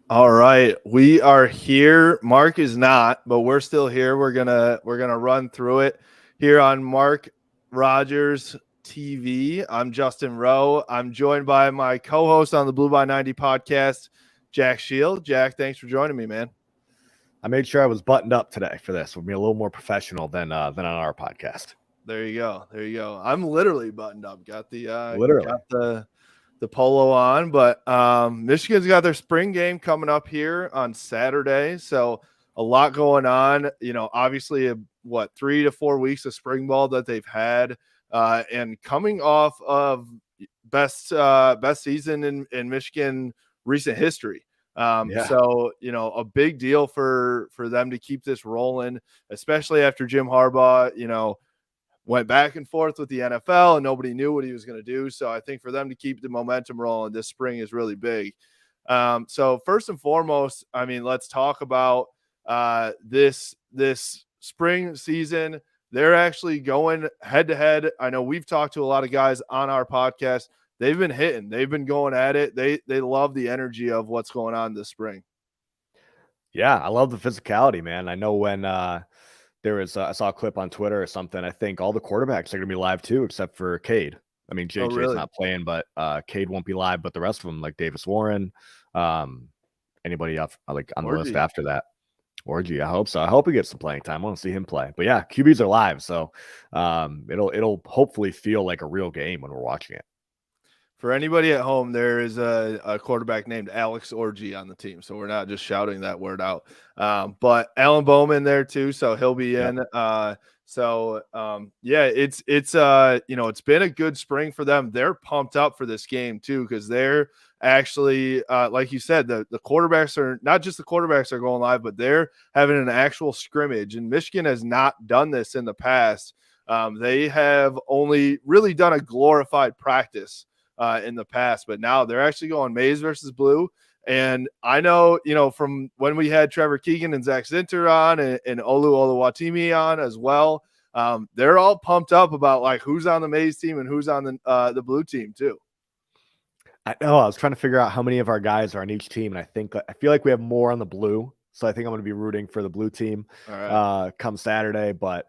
All right, we are here. Mark is not, but we're still here. We're gonna run through it here on Mark Rogers TV. I'm Justin Rowe. I'm joined by my co-host on the Blue by 90 podcast, Jack Shield. Jack, thanks for joining me, man. I made sure I was buttoned up today for this. We'll be a little more professional than on our podcast. There you go. There you go. I'm literally buttoned up. Got Literally. the polo on, but Michigan's got their spring game coming up here on Saturday, so a lot going on. You know, obviously, 3 to 4 weeks of spring ball that they've had, and coming off of best season in Michigan recent history. So you know, a big deal for them to keep this rolling, especially after Jim Harbaugh, you know, went back and forth with the NFL and nobody knew what he was going to do. So I think for them to keep the momentum rolling this spring is really big. So first and foremost, I mean, let's talk about this spring season. They're actually going head to head. I know we've talked to a lot of guys on our podcast. They've been hitting. They've been going at it. They love the energy of what's going on this spring. Yeah, I love the physicality, man. I know when there was I saw a clip on Twitter or something. I think all the quarterbacks are going to be live too, except for Cade. I mean, JJ's really? not playing, but Cade won't be live. But the rest of them, like Davis Warren, anybody up like on the list after that, Orgy. I hope so. I hope he gets some playing time. I want to see him play. But yeah, QBs are live, so it'll hopefully feel like a real game when we're watching it. For anybody at home, there is a quarterback named Alex Orgy on the team, so we're not just shouting that word out. But Alan Bowman there too, so he'll be in. Yeah, it's you know, it's been a good spring for them. They're pumped up for this game too because they're actually like you said, the quarterbacks are not just the quarterbacks are going live, but they're having an actual scrimmage. And Michigan has not done this in the past. They have only really done a glorified practice in the past, but now they're actually going maize versus blue. And I know, you know, from when we had Trevor Keegan and Zach Zinter on and Olu Oluwatimi on as well, they're all pumped up about like who's on the maize team and who's on the blue team too. I know. I was trying to figure out how many of our guys are on each team, and I feel like we have more on the blue, so I think I'm going to be rooting for the blue team come Saturday. But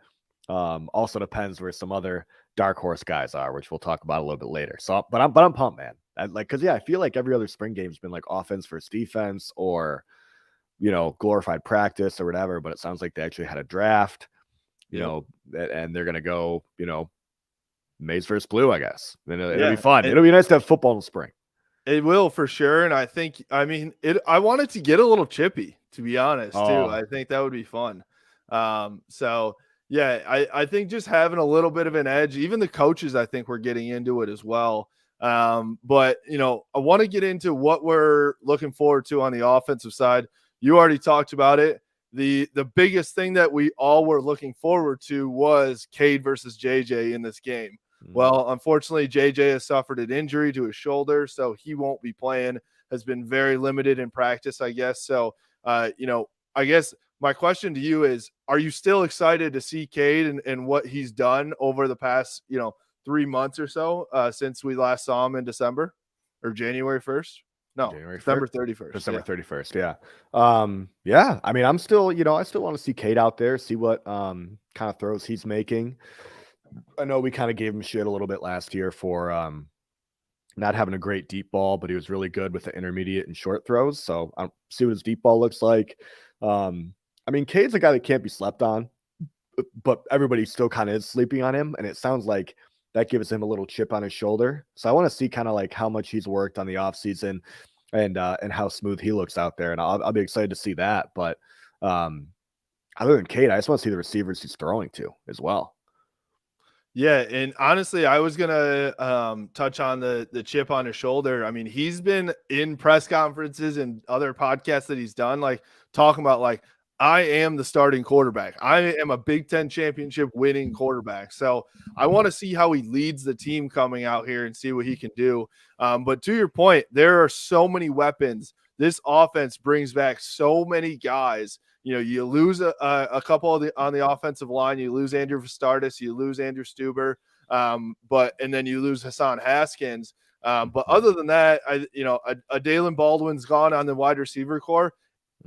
also depends where some other dark horse guys are, which we'll talk about a little bit later. So, but I'm pumped, man. I feel like every other spring game's been like offense versus defense, or you know, glorified practice or whatever. But it sounds like they actually had a draft, you know, and they're gonna go, you know, maize versus blue, I guess. And it'll be fun. It'll be nice to have football in the spring. It will for sure, and I mean, I want it to get a little chippy, to be honest, too. I think that would be fun. So yeah, I think just having a little bit of an edge, even the coaches, I think we're getting into it as well. But you know, I want to get into what we're looking forward to on the offensive side. You already talked about it. The biggest thing that we all were looking forward to was Cade versus JJ in this game. Well, unfortunately, JJ has suffered an injury to his shoulder, so he won't be playing, has been very limited in practice, I guess. So, you know, I guess my question to you is, are you still excited to see Cade and what he's done over the past, you know, 3 months or so since we last saw him in December or January 1st? No, December 31st. December 31st. Yeah. Yeah. I mean, I still want to see Cade out there, see what kind of throws he's making. I know we kind of gave him shit a little bit last year for not having a great deep ball, but he was really good with the intermediate and short throws. So I'll see what his deep ball looks like. I mean, Cade's a guy that can't be slept on, but everybody still kind of is sleeping on him. And it sounds like that gives him a little chip on his shoulder. So I want to see kind of like how much he's worked on the offseason and how smooth he looks out there. And I'll be excited to see that. But other than Cade, I just want to see the receivers he's throwing to as well. Yeah, and honestly, I was gonna touch on the chip on his shoulder. I mean, he's been in press conferences and other podcasts that he's done, like talking about like, I am the starting quarterback. I am a Big Ten championship winning quarterback. So I want to see how he leads the team coming out here and see what he can do. But to your point, there are so many weapons. This offense brings back so many guys. You know, you lose a couple on the offensive line. You lose Andrew Vastardis. You lose Andrew Stuber. And then you lose Hassan Haskins. But other than that, a Dalen Baldwin's gone on the wide receiver core.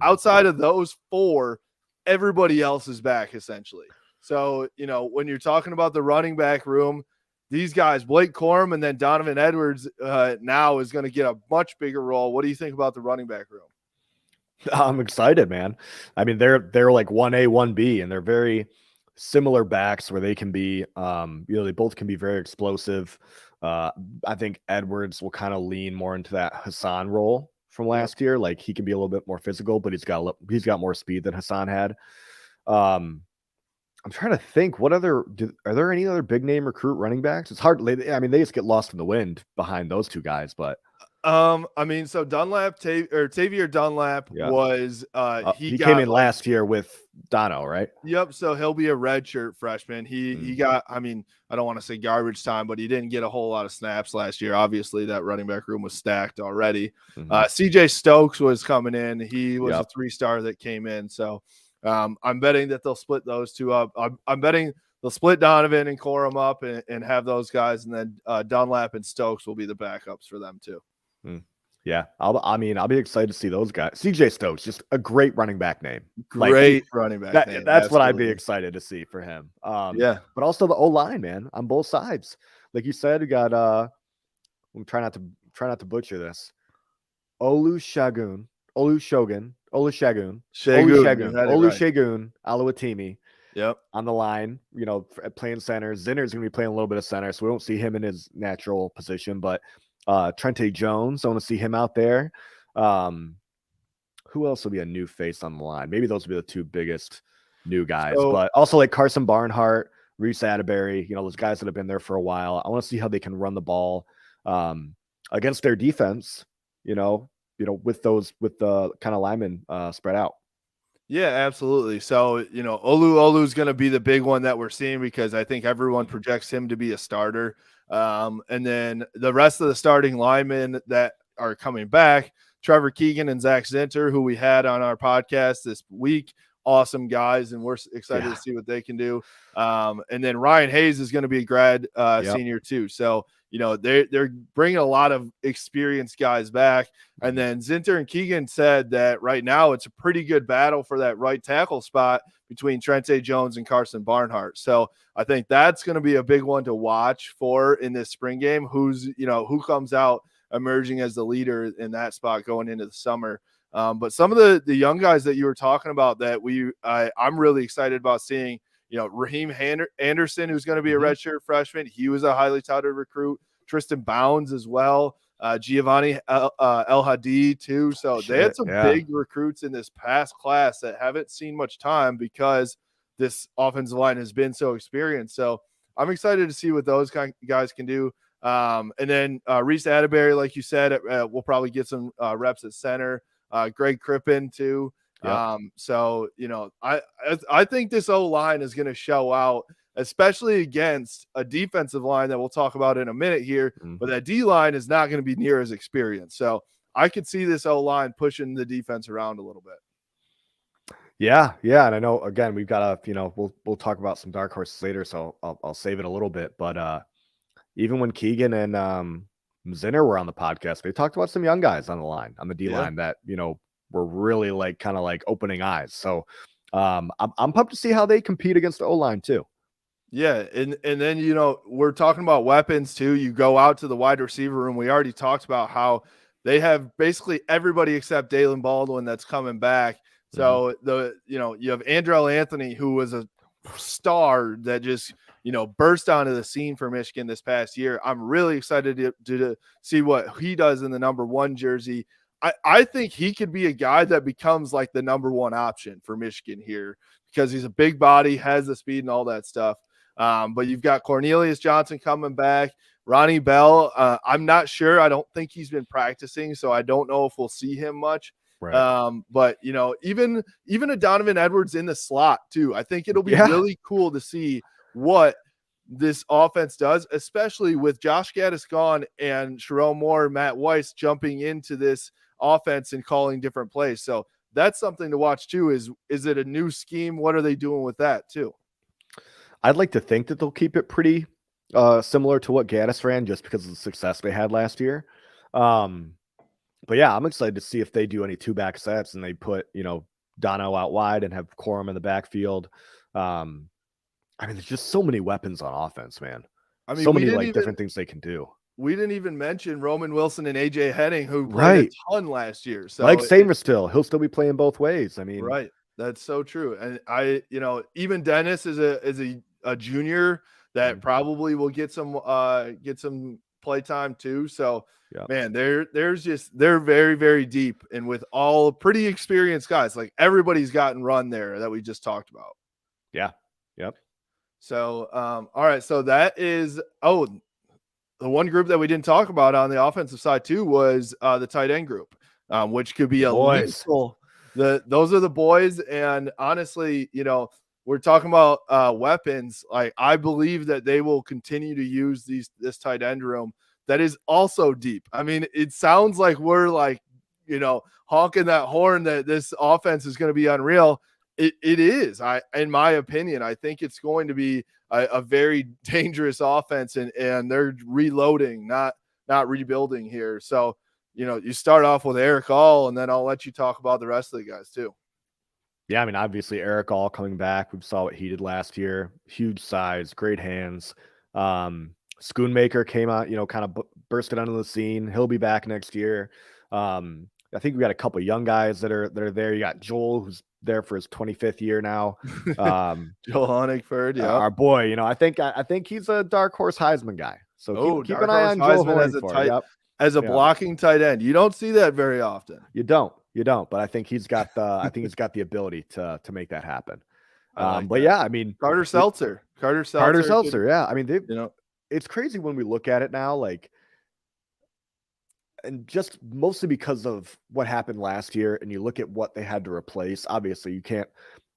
Outside of those four, everybody else is back essentially. So, when you're talking about the running back room, these guys, Blake Corum and then Donovan Edwards now is going to get a much bigger role. What do you think about the running back room? I'm excited, man. I mean, they're like 1A, 1B, and they're very similar backs where they can be, they both can be very explosive. I think Edwards will kind of lean more into that Hassan role from last year. Like he can be a little bit more physical, but he's got more speed than Hassan had. I'm trying to think are there any other big name recruit running backs? It's hard. I mean, they just get lost in the wind behind those two guys, but so Xavier Dunlap was he came in last year with Dono, right? Yep. So he'll be a redshirt freshman. He got, I don't want to say garbage time, but he didn't get a whole lot of snaps last year. Obviously, that running back room was stacked already. CJ Stokes was coming in. He was a 3-star that came in. So I'm betting that they'll split those two up. I'm betting they'll split Donovan and Corum up and have those guys, and then Dunlap and Stokes will be the backups for them too. Yeah, I'll be excited to see those guys. CJ Stokes, just a great running back name. Running back name. That's what I'd be excited to see for him. But also the O-line, man, on both sides. Like you said, we got I'm trying not to butcher this. Olusegun Oluwatimi. Yep. On the line, playing center. Zinner's going to be playing a little bit of center, so we won't see him in his natural position, but Trente Jones, I want to see him out there. Who else will be a new face on the line? Maybe those will be the two biggest new guys, but also like Carson Barnhart, Reese Atterbury, those guys that have been there for a while. I want to see how they can run the ball against their defense, with the kind of linemen spread out. Yeah, absolutely. So, Olu's going to be the big one that we're seeing because I think everyone projects him to be a starter. And then the rest of the starting linemen that are coming back, Trevor Keegan and Zach Zinter, who we had on our podcast this week, awesome guys, and we're excited to see what they can do. And then Ryan Hayes is going to be a grad senior too. So, they're bringing a lot of experienced guys back. And then Zinter and Keegan said that right now it's a pretty good battle for that right tackle spot between Trente Jones and Carson Barnhart. So I think that's going to be a big one to watch for in this spring game. Who comes out emerging as the leader in that spot going into the summer. But some of the young guys that you were talking about that I'm really excited about seeing, Raheem Anderson, who's going to be a redshirt freshman. He was a highly touted recruit. Tristan Bounds as well. Giovanni El Hadi too. So they had some big recruits in this past class that haven't seen much time because this offensive line has been so experienced. So I'm excited to see what those guys can do. And then Reese Atterbury, like you said, we'll probably get some reps at center. Greg Crippen too. Yep. So, I think this O-line is going to show out, especially against a defensive line that we'll talk about in a minute here, but that D-line is not going to be near as experienced. So I could see this O-line pushing the defense around a little bit. Yeah. And I know, again, we've got we'll talk about some dark horses later, so I'll save it a little bit. But even when Keegan and Zinner were on the podcast, they talked about some young guys on the line, on the D-line that, were really kind of opening eyes. So I'm pumped to see how they compete against the O-line too. Yeah, and then we're talking about weapons too. You go out to the wide receiver room. We already talked about how they have basically everybody except Dalen Baldwin that's coming back. So you have Andrell Anthony, who was a star that just burst onto the scene for Michigan this past year. I'm really excited to see what he does in the number 1 jersey. I think he could be a guy that becomes like the number 1 option for Michigan here because he's a big body, has the speed and all that stuff. But you've got Cornelius Johnson coming back. Ronnie Bell, I'm not sure. I don't think he's been practicing, so I don't know if we'll see him much. Right. But even a Donovan Edwards in the slot too. I think it'll be really cool to see what this offense does, especially with Josh Gaddis gone and Sharon Moore and Matt Weiss jumping into this offense and calling different plays. So that's something to watch too. Is it a new scheme? What are they doing with that too? I'd like to think that they'll keep it pretty similar to what Gaddis ran just because of the success they had last year. But yeah, I'm excited to see if they do any 2-back sets and they put, Dono out wide and have Quorum in the backfield. I mean, there's just so many weapons on offense, man. I mean, So many different things they can do. We didn't even mention Roman Wilson and AJ Henning, who played Right. a ton last year. So like Samer he'll still be playing both ways. I mean, right. That's so true. And even Dennis is a junior that probably will get some play time too. So man, they're very, very deep, and with all pretty experienced guys, like everybody's gotten run there that we just talked about. Yeah. Yep. So all right. So that is the one group that we didn't talk about on the offensive side too was the tight end group, which could be a lethal. Those are the boys, and honestly, we're talking about weapons. Like, I believe that they will continue to use this tight end room that is also deep. I mean, it sounds like we're like, honking that horn that this offense is going to be unreal. It is. In my opinion, I think it's going to be a very dangerous offense, and they're reloading, not rebuilding here. So, you start off with Eric All, and then I'll let you talk about the rest of the guys too. Yeah, I mean, obviously Eric All coming back. We saw what he did last year. Huge size, great hands. Schoonmaker came out, kind of bursted onto the scene. He'll be back next year. I think we got a couple young guys that are there. You got Joel, who's there for his 25th year now. Joel Honigford, yeah, our boy. I think he's a dark horse Heisman guy. So keep an eye on Joel Honigford as a blocking tight end. You don't see that very often. You don't, but I think he's got the ability to make that happen. Yeah, I mean, Carter Seltzer. Yeah, I mean, it's crazy when we look at it now, like, and just mostly because of what happened last year, and you look at what they had to replace. Obviously, you can't,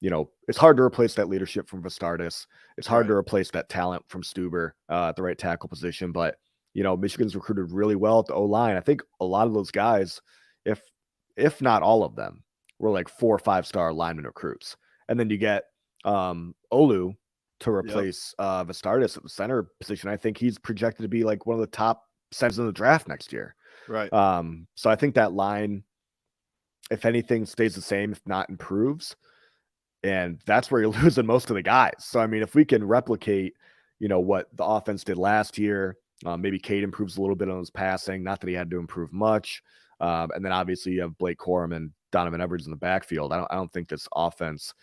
it's hard to replace that leadership from Vastardis. It's hard to replace that talent from Stuber at the right tackle position. But, Michigan's recruited really well at the O-line. I think a lot of those guys, if not all of them, were like 4 or 5-star lineman recruits. And then you get Olu to replace Vastardis at the center position. I think he's projected to be like one of the top centers in the draft next year. Right. So I think that line, if anything, stays the same, if not improves. And that's where you're losing most of the guys. So, I mean, if we can replicate, what the offense did last year, maybe Cade improves a little bit on his passing, not that he had to improve much. And then obviously you have Blake Corum and Donovan Edwards in the backfield. I don't think this offense,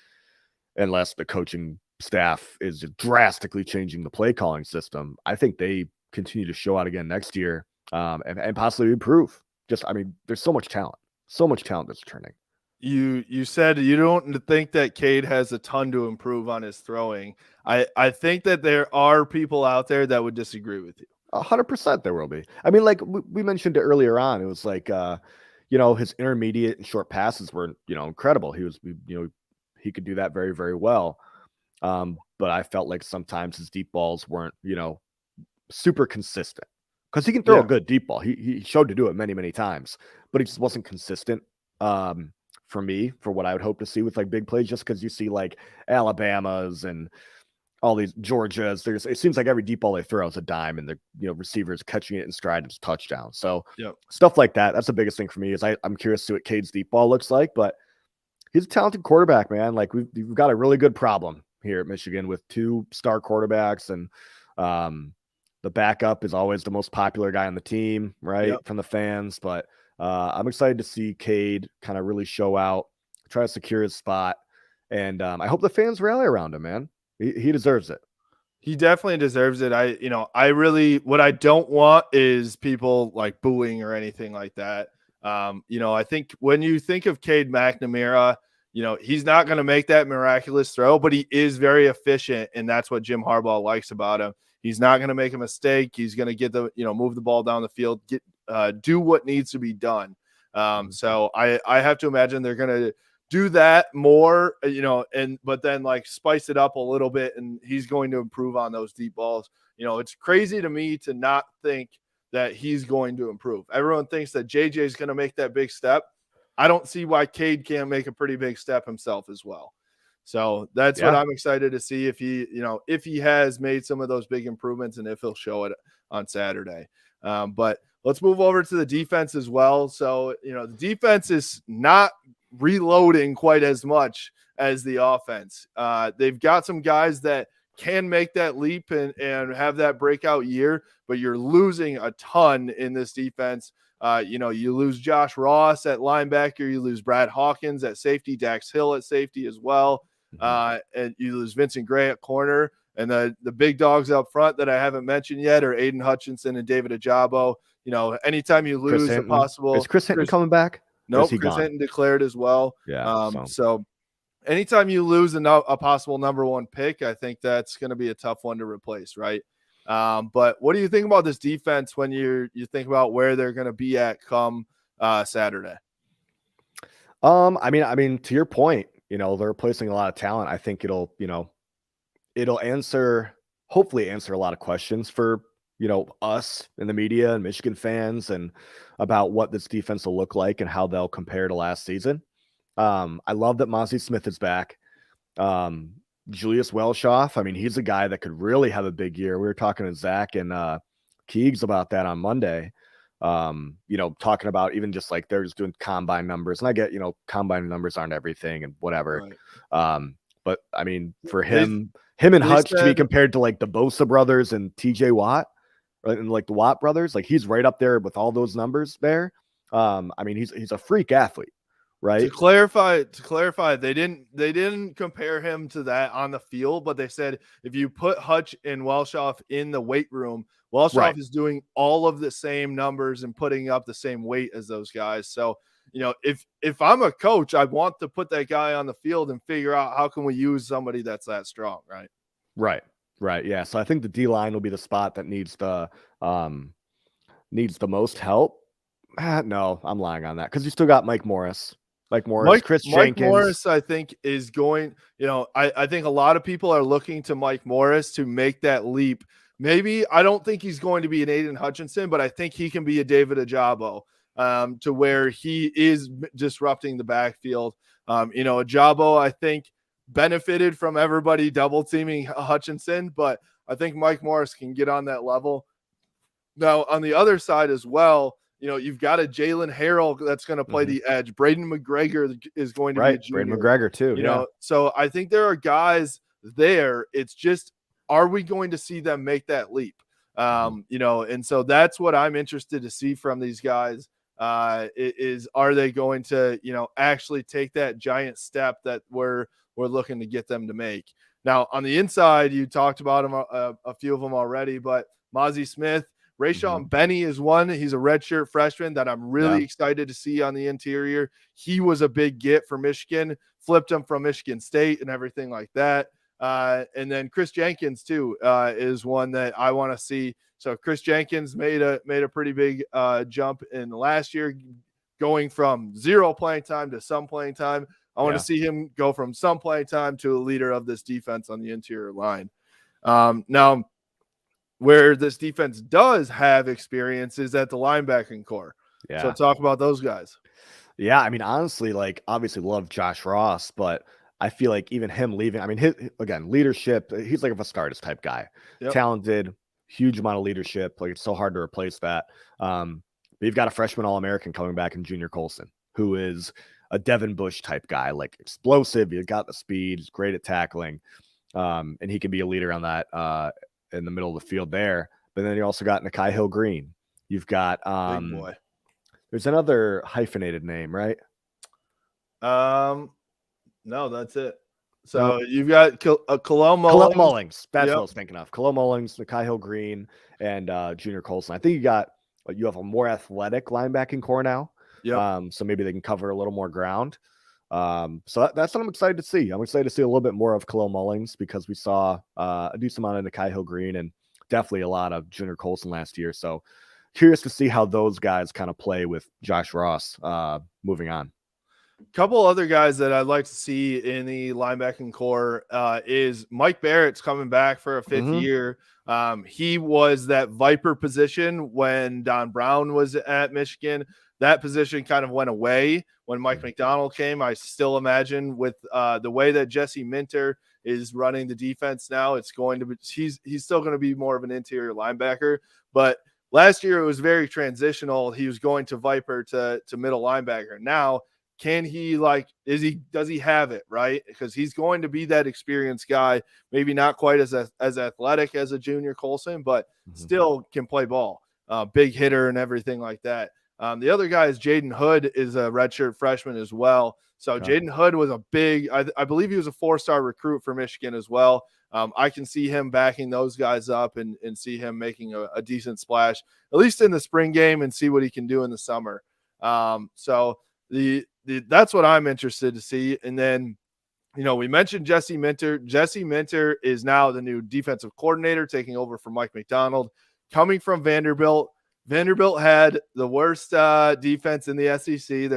unless the coaching staff is drastically changing the play calling system, I think they continue to show out again next year. And possibly improve. There's so much talent that's returning. You said you don't think that Cade has a ton to improve on his throwing. I think that there are people out there that would disagree with you. 100% there will be. I mean, like we mentioned it earlier on, it was like, his intermediate and short passes were, incredible. He could do that very, very well. But I felt like sometimes his deep balls weren't, super consistent. Because he can throw a good deep ball. He showed to do it many, many times, but he just wasn't consistent for me, for what I would hope to see with like big plays, just because you see like Alabamas and all these Georgias. It seems like every deep ball they throw is a dime, and the receivers catching it in stride, it's touchdown. So stuff like that, that's the biggest thing for me. Is I'm curious to see what Cade's deep ball looks like, but he's a talented quarterback, man. Like we've got a really good problem here at Michigan with 2 star quarterbacks, and the backup is always the most popular guy on the team, right? From the fans. But I'm excited to see Cade kind of really show out, try to secure his spot. And I hope the fans rally around him, man. He deserves it. He definitely deserves it. What I don't want is people like booing or anything like that. I think when you think of Cade McNamara, he's not going to make that miraculous throw, but he is very efficient. And that's what Jim Harbaugh likes about him. He's not going to make a mistake. He's going to get move the ball down the field, do what needs to be done. So I have to imagine they're going to do that more, but then like spice it up a little bit, and he's going to improve on those deep balls. It's crazy to me to not think that he's going to improve. Everyone thinks that JJ is going to make that big step. I don't see why Cade can't make a pretty big step himself as well. So that's what I'm excited to see if he has made some of those big improvements and if he'll show it on Saturday. But let's move over to the defense as well. So, the defense is not reloading quite as much as the offense. They've got some guys that can make that leap and have that breakout year, but you're losing a ton in this defense. You lose Josh Ross at linebacker, you lose Brad Hawkins at safety, Dax Hill at safety as well. And you lose Vincent Gray at corner. And the big dogs up front that I haven't mentioned yet are Aiden Hutchinson and David Ajabo. Anytime you lose a possible. Is Chris Hinton coming back? Nope, Chris Hinton declared as well. Yeah. So anytime you lose a possible number one pick, I think that's going to be a tough one to replace, right? But what do you think about this defense when you think about where they're going to be at come Saturday? I mean, to your point, they're replacing a lot of talent. I think it'll hopefully answer a lot of questions for, us in the media and Michigan fans and about what this defense will look like and how they'll compare to last season. I love that Mozzie Smith is back. Julius Welsh off. I mean, he's a guy that could really have a big year. We were talking to Zach and Keegs about that on Monday. Talking about even just like they're just doing combine numbers. And I get, combine numbers aren't everything and whatever. Right. But I mean, for him and Hutch to be compared to like the Bosa brothers and TJ Watt, right? And like the Watt brothers, like he's right up there with all those numbers there. I mean, he's a freak athlete. Right. To clarify, they didn't compare him to that on the field, but they said if you put Hutch and Welshoff in the weight room, Welshoff is doing all of the same numbers and putting up the same weight as those guys. So, if I'm a coach, I want to put that guy on the field and figure out how can we use somebody that's that strong, right? Right. Yeah. So I think the D line will be the spot that needs the most help. No, I'm lying on that because you still got Mike Morris, Chris Jenkins. Mike Morris, I think, is going, I think a lot of people are looking to Mike Morris to make that leap. Maybe I don't think he's going to be an Aiden Hutchinson, but I think he can be a David Ajabo to where he is disrupting the backfield. Ajabo, I think, benefited from everybody double teaming Hutchinson, but I think Mike Morris can get on that level. Now, on the other side as well, you've got a Jalen Harrell that's going to play the edge. Braden McGregor is going to be a junior. Braden McGregor too. So I think there are guys there. It's just, are we going to see them make that leap? And so that's what I'm interested to see from these guys. Are they going to, actually take that giant step that we're looking to get them to make? Now, on the inside, you talked about them, a few of them already, but Mozzie Smith, Rayshawn Benny is one. He's a redshirt freshman that I'm really excited to see on the interior. He was a big get for Michigan, flipped him from Michigan State and everything like that. And then Chris Jenkins too is one that I want to see. So Chris Jenkins made a pretty big jump in the last year, going from 0 playing time to some playing time. I want to see him go from some playing time to a leader of this defense on the interior line. Now, where this defense does have experience is at the linebacking core. Yeah. So talk about those guys. Yeah. I mean, honestly, obviously love Josh Ross, but I feel like even him leaving, I mean, again, leadership, he's like a Vascardis type guy, talented, huge amount of leadership. Like it's so hard to replace that. But you've got a freshman All-American coming back in Junior Colson, who is a Devin Bush type guy, like explosive. He's got the speed, he's great at tackling. And he can be a leader on that, in the middle of the field there. But then you also got Nakai Hill Green. You've got big boy. There's another hyphenated name, right? No, that's it. So you've got Khalil Mullings. That's what I was thinking of. Khalil Mullings, Nakai Hill Green, and Junior Colson. I think you have a more athletic linebacking core now. Yeah. So maybe they can cover a little more ground. So that's what I'm excited to see. I'm excited to see a little bit more of Khalil Mullings because we saw a decent amount of Nakai Hill Green and definitely a lot of Junior Colson last year. So curious to see how those guys kind of play with Josh Ross moving on. Couple other guys that I'd like to see in the linebacking core is Mike Barrett's coming back for a fifth year. He was that Viper position when Don Brown was at Michigan. That position kind of went away when Mike McDonald came. I still imagine with the way that Jesse Minter is running the defense now, it's going to be he's still going to be more of an interior linebacker. But last year it was very transitional. He was going to Viper to middle linebacker. Now, can he does he have it, right? Because he's going to be that experienced guy, maybe not quite as athletic as a junior Colson, but still can play ball, big hitter and everything like that. The other guy is Jaden Hood, is a redshirt freshman as well. So Jaden Hood was a big, I believe he was a 4-star recruit for Michigan as well. I can see him backing those guys up and see him making a decent splash, at least in the spring game, and see what he can do in the summer. That's what I'm interested to see. And then, we mentioned Jesse Minter. Jesse Minter is now the new defensive coordinator, taking over from Mike McDonald, coming from Vanderbilt. Vanderbilt had the worst defense in the SEC.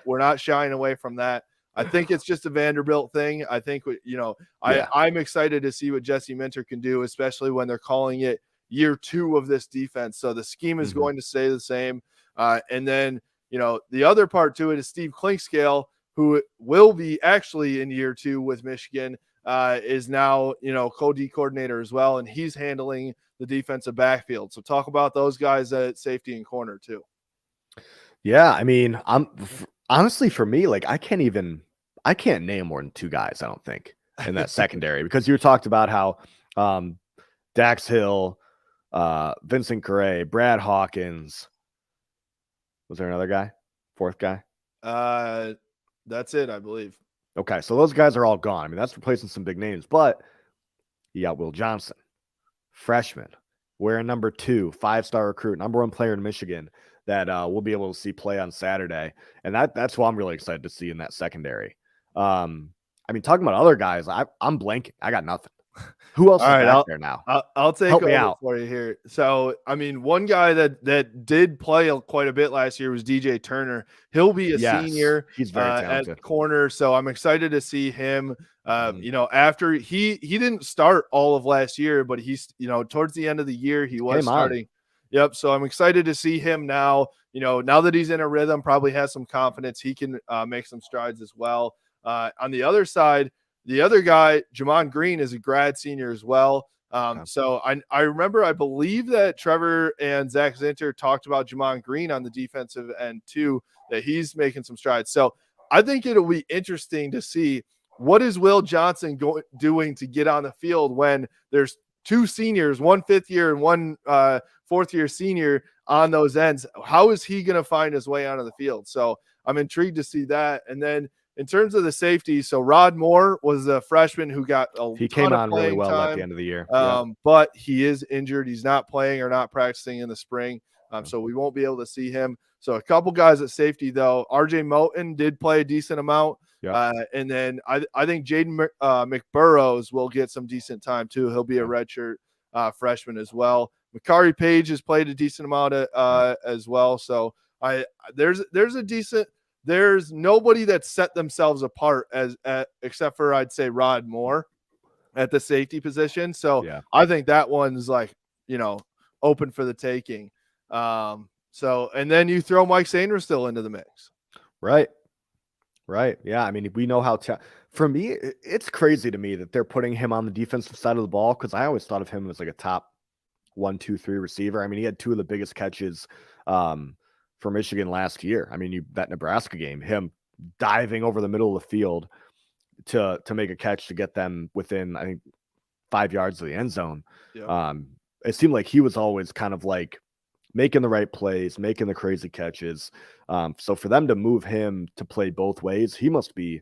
We're not shying away from that. I think it's just a Vanderbilt thing. I think, I'm excited to see what Jesse Minter can do, especially when they're calling it year 2 of this defense. So the scheme is going to stay the same. And then, the other part to it is Steve Clinkscale, who will be actually in year 2 with Michigan, is now, co-D coordinator as well, and he's handling the defensive backfield. So talk about those guys at safety and corner too. Yeah, I mean, honestly, for me, I can't name more than 2 guys, I don't think, in that secondary, because you talked about how Dax Hill, Vincent Correa, Brad Hawkins. Was there another guy? 4th guy? That's it, I believe. Okay, so those guys are all gone. I mean, that's replacing some big names, but you got Will Johnson, freshman, wearing number 2, 5-star recruit, number 1 player in Michigan that we'll be able to see play on Saturday. And that's who I'm really excited to see in that secondary. I mean, talking about other guys, I'm blanking. I got nothing. Who else is back there now? I'll take over for you here. So, I mean, one guy that did play quite a bit last year was DJ Turner. He'll be a senior. He's very talented at corner. So I'm excited to see him. After he didn't start all of last year, but he's, towards the end of the year, he was starting. Yep. So I'm excited to see him now. Now that he's in a rhythm, probably has some confidence. He can make some strides as well. On the other side, the other guy, Jamon Green, is a grad senior as well. So I remember, I believe that Trevor and Zach Zinter talked about Jamon Green on the defensive end too, that he's making some strides. So I think it'll be interesting to see what is Will Johnson doing to get on the field when there's 2 seniors, 1 5th year and 1 4th year senior on those ends. How is he going to find his way onto the field? So I'm intrigued to see that. And then in terms of the safety, so Rod Moore was a freshman who got he came on really well at the end of the year. But he is injured. He's not playing or not practicing in the spring. So we won't be able to see him. So a couple guys at safety, though. RJ Moten did play a decent amount. And then I think Jaden McBurrows will get some decent time, too. He'll be a redshirt freshman as well. Makari Page has played a decent amount as well. So there's nobody that set themselves apart except for, I'd say, Rod Moore at the safety position. So I think that one's open for the taking. And then you throw Mike Sainristil still into the mix. Right. Yeah. I mean, we know how for me, it's crazy to me that they're putting him on the defensive side of the ball, because I always thought of him as a top 1, 2, 3 receiver. I mean, he had 2 of the biggest catches for Michigan last year. I mean, that Nebraska game, him diving over the middle of the field to make a catch to get them within, I think, 5 yards of the end zone. It seemed like he was always kind of making the right plays, making the crazy catches. So for them to move him to play both ways, he must be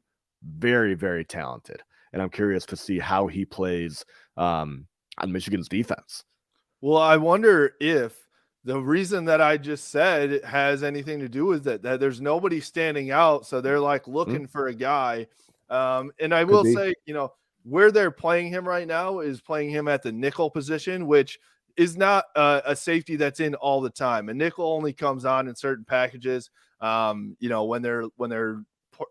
very, very talented. And I'm curious to see how he plays on Michigan's defense. Well, I wonder if the reason that I just said has anything to do with that there's nobody standing out. So they're looking for a guy. And I will say, where they're playing him right now is playing him at the nickel position, which is not a safety that's in all the time. A nickel only comes on in certain packages, when they're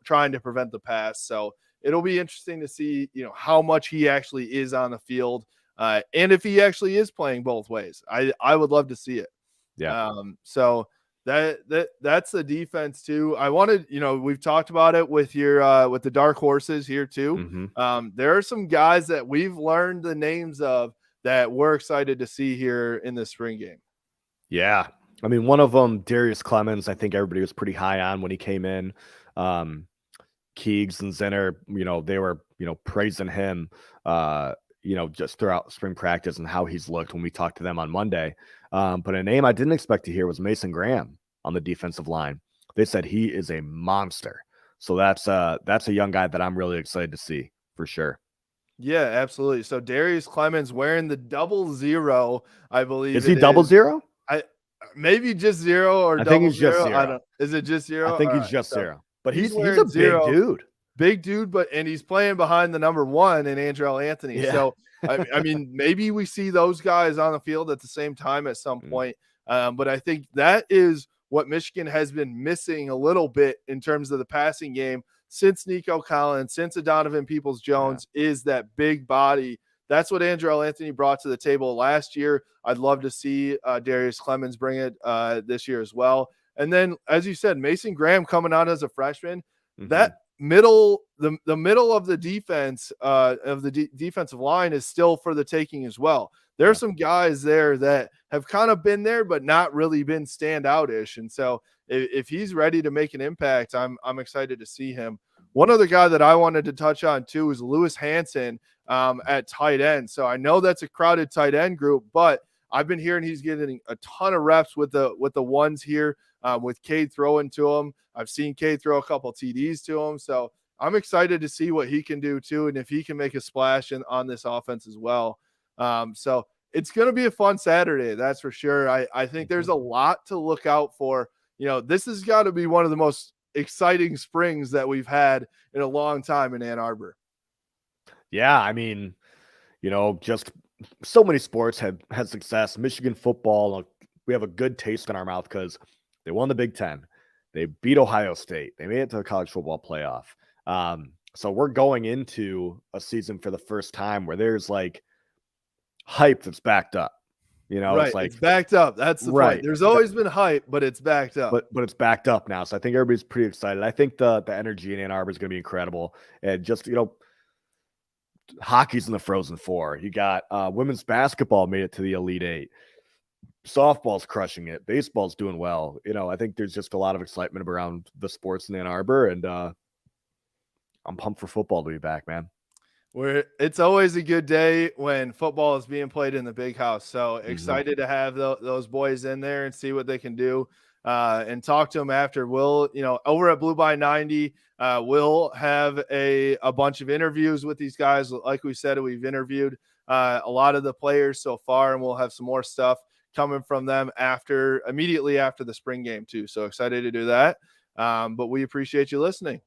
trying to prevent the pass. So it'll be interesting to see, how much he actually is on the field, and if he actually is playing both ways. I would love to see it. Yeah. So that's the defense too. I wanted, we've talked about it with your with the dark horses here too. There are some guys that we've learned the names of that we're excited to see here in the spring game. Yeah. I mean, one of them, Darius Clemens, I think everybody was pretty high on when he came in. Keegs and Zinner, they were, praising him, just throughout spring practice and how he's looked when we talked to them on Monday. But a name I didn't expect to hear was Mason Graham on the defensive line. They said he is a monster. So that's a young guy that I'm really excited to see for sure. Yeah, absolutely. So Darius Clemens wearing the 00, I believe. Is he 00? Maybe just 0 or I think he's 00. just 0. Is it just 0? I think he's just 0. But he's a big 0. dude. Big dude, and he's playing behind the number 1 in Andrell Anthony. Yeah. So I mean, maybe we see those guys on the field at the same time at some point. But I think that is what Michigan has been missing a little bit in terms of the passing game since Nico Collins, since Donovan Peoples-Jones, is that big body. That's what Andrell Anthony brought to the table last year. I'd love to see Darius Clemens bring it this year as well. And then, as you said, Mason Graham coming out as a freshman. That middle, the middle of the defense of the defensive line is still for the taking as well. There are some guys there that have kind of been there, but not really been standout-ish. And so if he's ready to make an impact, I'm excited to see him. One other guy that I wanted to touch on too is Lewis Hansen at tight end. So I know that's a crowded tight end group, but I've been hearing he's getting a ton of reps with the ones here, with Cade throwing to him. I've seen Cade throw a couple TDs to him. So I'm excited to see what he can do too, and if he can make a splash on this offense as well. So it's going to be a fun Saturday, that's for sure. I think there's a lot to look out for. This has got to be one of the most exciting springs that we've had in a long time in Ann Arbor. Yeah, I mean, just so many sports have had success. Michigan football, we have a good taste in our mouth because they won the Big Ten. They beat Ohio State. They made it to the college football playoff. So we're going into a season for the first time where there's hype that's backed up. Right, it's backed up. That's the point. There's always been hype, but it's backed up. But it's backed up now. So I think everybody's pretty excited. I think the energy in Ann Arbor is going to be incredible. And just, hockey's in the Frozen Four. You got women's basketball made it to the Elite Eight. Softball's crushing it. Baseball's doing well. I think there's just a lot of excitement around the sports in Ann Arbor, and I'm pumped for football to be back, man. It's always a good day when football is being played in the big house. So excited to have those boys in there and see what they can do, and talk to them after. We'll, over at Blue by 90, we'll have a bunch of interviews with these guys. Like we said, we've interviewed a lot of the players so far, and we'll have some more stuff coming from them immediately after the spring game too. So excited to do that. But we appreciate you listening.